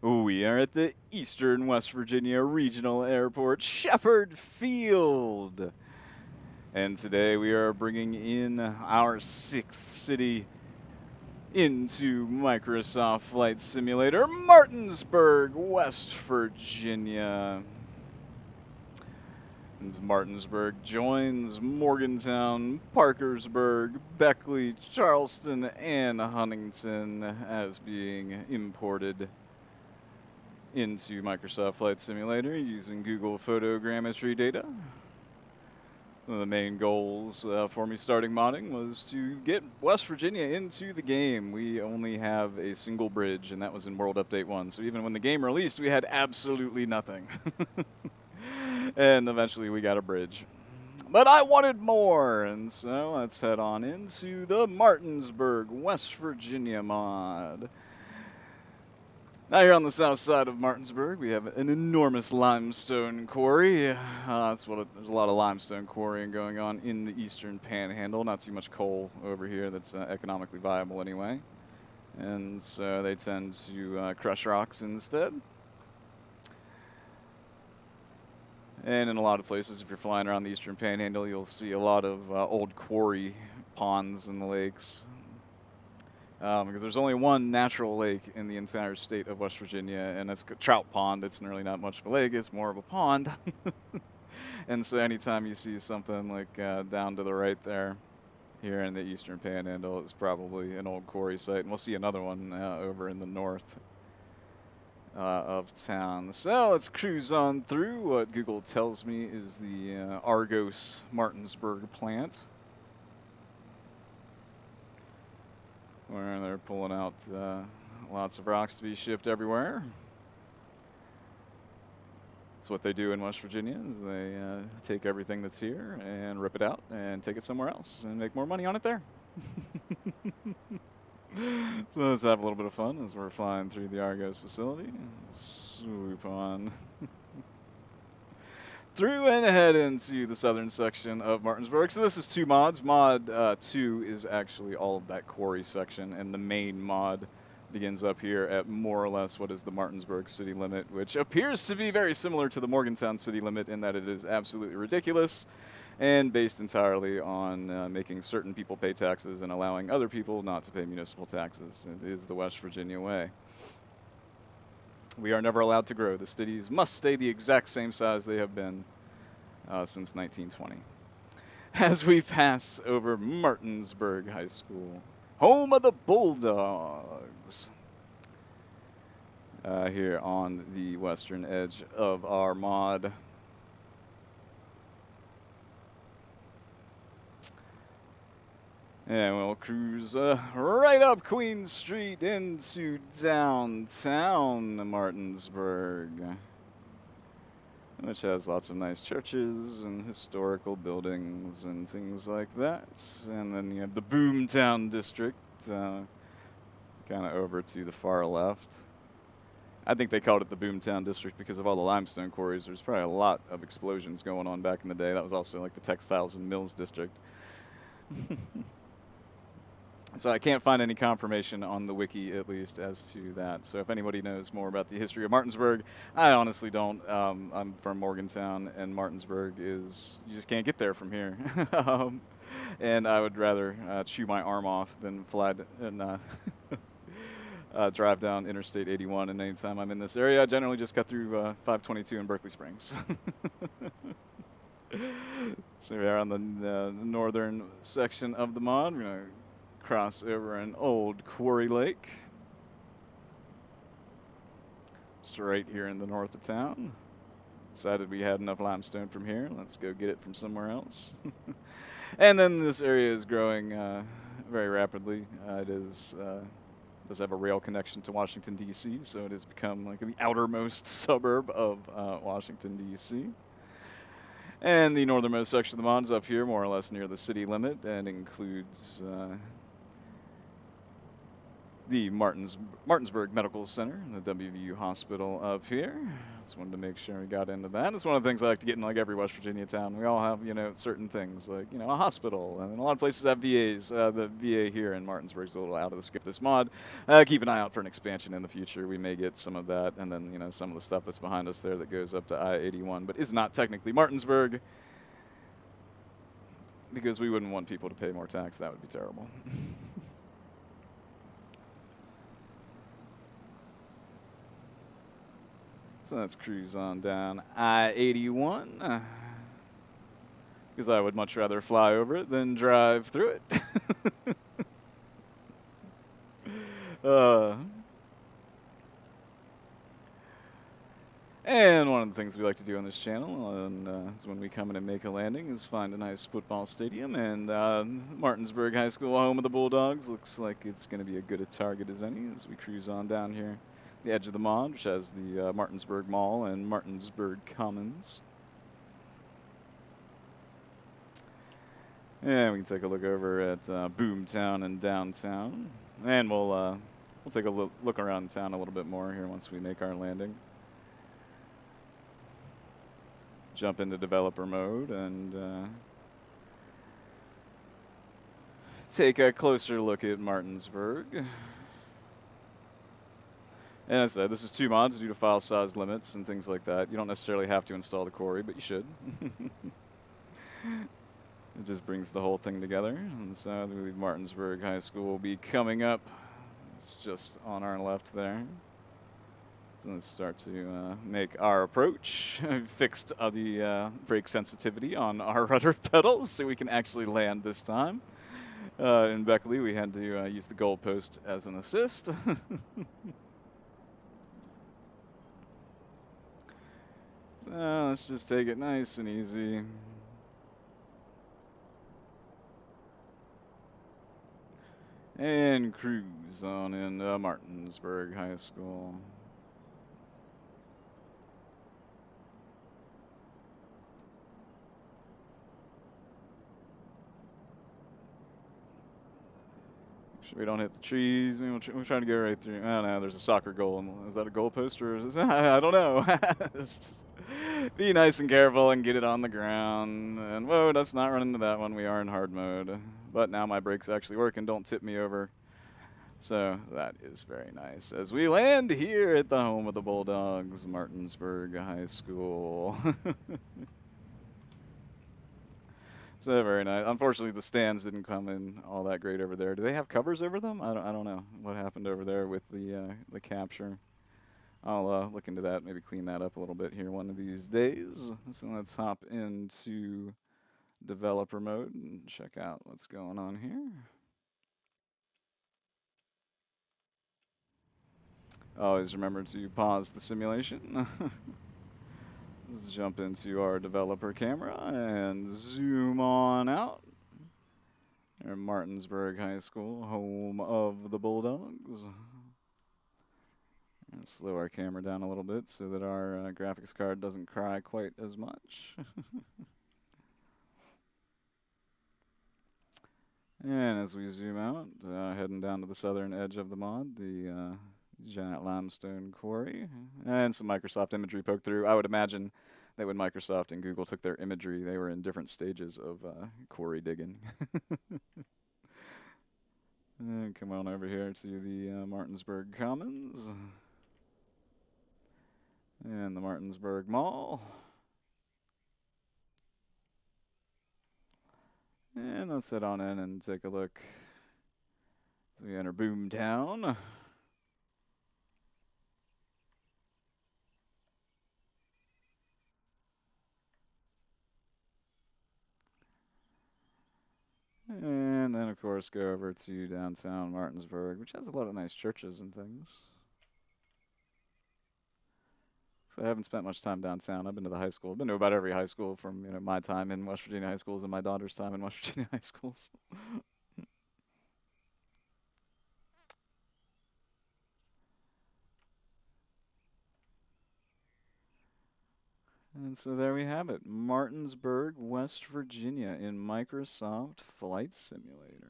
We are at the Eastern West Virginia Regional Airport, Shepherd Field. And today we are bringing in our sixth city into Microsoft Flight Simulator, Martinsburg, West Virginia. And Martinsburg joins Morgantown, Parkersburg, Beckley, Charleston, and Huntington as being imported into Microsoft Flight Simulator using Google photogrammetry data. One of the main goals for me starting modding was to get West Virginia into the game. We only have a single bridge, and that was in World Update 1. So even when the game released, we had absolutely nothing. And eventually we got a bridge. But I wanted more, and so let's head on into the Martinsburg, West Virginia mod. Now here on the south side of Martinsburg, we have an enormous limestone quarry. There's a lot of limestone quarrying going on in the eastern panhandle. Not too much coal over here that's economically viable anyway. And so they tend to crush rocks instead. And in a lot of places, if you're flying around the eastern panhandle, you'll see a lot of old quarry ponds and lakes. Because there's only one natural lake in the entire state of West Virginia, and it's Trout Pond. It's really not much of a lake, it's more of a pond. And so anytime you see something like down to the right there, here in the eastern panhandle, it's probably an old quarry site. And we'll see another one over in the north of town. So let's cruise on through what Google tells me is the Argos Martinsburg plant, where they're pulling out lots of rocks to be shipped everywhere. That's what they do in West Virginia, is they take everything that's here and rip it out and take it somewhere else and make more money on it there. So let's have a little bit of fun as we're flying through the Argos facility. Swoop on through and head into the southern section of Martinsburg. So this is two mods. Mod 2 is actually all of that quarry section, and the main mod begins up here at more or less what is the Martinsburg city limit, which appears to be very similar to the Morgantown city limit in that it is absolutely ridiculous and based entirely on making certain people pay taxes and allowing other people not to pay municipal taxes. It is the West Virginia way. We are never allowed to grow. The cities must stay the exact same size they have been since 1920. As we pass over Martinsburg High School, home of the Bulldogs, here on the western edge of our mod. And we'll cruise right up Queen Street into downtown Martinsburg, which has lots of nice churches and historical buildings and things like that. And then you have the Boomtown district, kind of over to the far left. I think they called it the Boomtown district because of all the limestone quarries. There's probably a lot of explosions going on back in the day. That was also like the textiles and mills district. So I can't find any confirmation on the wiki, at least, as to that. So if anybody knows more about the history of Martinsburg, I honestly don't. I'm from Morgantown, and Martinsburg is, you just can't get there from here. And I would rather chew my arm off than fly and drive down Interstate 81. And anytime I'm in this area, I generally just cut through 522 in Berkeley Springs. So we are on the northern section of the mod. We're going to cross over an old quarry lake. Just right here in the north of town. Decided we had enough limestone from here. Let's go get it from somewhere else. And then this area is growing very rapidly. Does have a rail connection to Washington, D.C., so it has become like the outermost suburb of Washington, D.C. And the northernmost section of the mod is up here, more or less near the city limit, and includes the Martinsburg Medical Center, the WVU hospital up here. Just wanted to make sure we got into that. It's one of the things I like to get in like every West Virginia town. We all have, certain things like, a hospital, and a lot of places have VAs. The VA here in Martinsburg's a little out of the skip this mod. Keep an eye out for an expansion in the future. We may get some of that, and then, some of the stuff that's behind us there that goes up to I-81, but is not technically Martinsburg, because we wouldn't want people to pay more tax. That would be terrible. So let's cruise on down I-81, because I would much rather fly over it than drive through it. And one of the things we like to do on this channel is when we come in and make a landing is find a nice football stadium, and Martinsburg High School, home of the Bulldogs, looks like it's going to be as good a target as any as we cruise on down here. The edge of the mod, which has the Martinsburg Mall and Martinsburg Commons. And we can take a look over at Boomtown and downtown. And we'll take a look around town a little bit more here once we make our landing. Jump into developer mode and take a closer look at Martinsburg. And as I said, this is 2 mods due to file size limits and things like that. You don't necessarily have to install the Quarry, but you should. It just brings the whole thing together. And so I believe Martinsburg High School will be coming up. It's just on our left there. So let's start to make our approach. I've fixed the brake sensitivity on our rudder pedals so we can actually land this time. In Beckley, we had to use the goalpost as an assist. So let's just take it nice and easy. And cruise on into Martinsburg High School. Make sure we don't hit the trees. We're trying to go right through. Oh no, there's a soccer goal. Is that a goal post or is this? I don't know. Just be nice and careful and get it on the ground. And whoa, let's not run into that one. We are in hard mode. But now my brakes actually work and don't tip me over. So that is very nice. As we land here at the home of the Bulldogs, Martinsburg High School. So very nice. Unfortunately, the stands didn't come in all that great over there. Do they have covers over them? I don't know what happened over there with the capture. I'll look into that, maybe clean that up a little bit here one of these days. So let's hop into developer mode and check out what's going on here. Always remember to pause the simulation. Let's jump into our developer camera and zoom on out. Here, Martinsburg High School, home of the Bulldogs. And slow our camera down a little bit so that our graphics card doesn't cry quite as much. And as we zoom out, heading down to the southern edge of the mod, the giant limestone quarry, and some Microsoft imagery poked through. I would imagine that when Microsoft and Google took their imagery, they were in different stages of quarry digging. And come on over here to the Martinsburg Commons and the Martinsburg Mall. And let's head on in and take a look as we enter Boomtown. And then, of course, go over to downtown Martinsburg, which has a lot of nice churches and things. So I haven't spent much time downtown. I've been to the high school. I've been to about every high school from my time in West Virginia high schools and my daughter's time in West Virginia high schools. And so there we have it, Martinsburg, West Virginia in Microsoft Flight Simulator.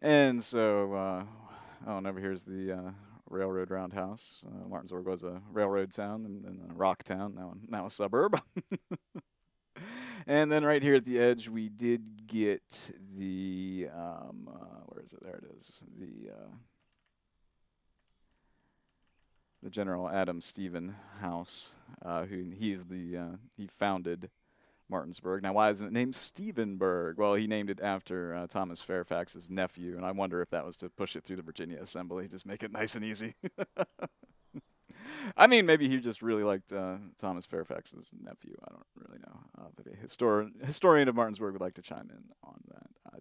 And so, and over here's the railroad roundhouse. Martinsburg was a railroad town and a rock town, now a suburb. And then right here at the edge, we did get the where is it? There it is. The General Adam Stephen House, he founded Martinsburg. Now, why isn't it named Stephenburg? Well, he named it after Thomas Fairfax's nephew, and I wonder if that was to push it through the Virginia Assembly, just make it nice and easy. I mean, maybe he just really liked Thomas Fairfax's nephew. I don't really know. But a historian of Martinsburg would like to chime in on that. I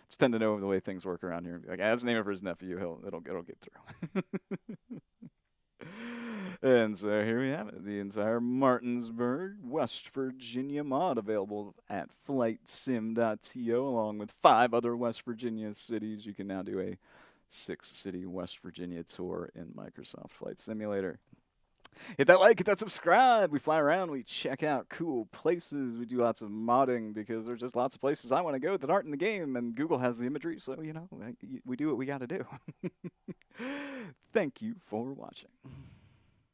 just tend to know the way things work around here. Like, as name it for his nephew, it'll get through. And so here we have it, the entire Martinsburg, West Virginia mod available at flightsim.to, along with 5 other West Virginia cities. You can now do a 6-city West Virginia tour in Microsoft Flight Simulator. Hit that like, hit that subscribe. We fly around, we check out cool places, we do lots of modding because there's just lots of places I want to go that aren't in the game, and Google has the imagery, so, we do what we got to do. Thank you for watching.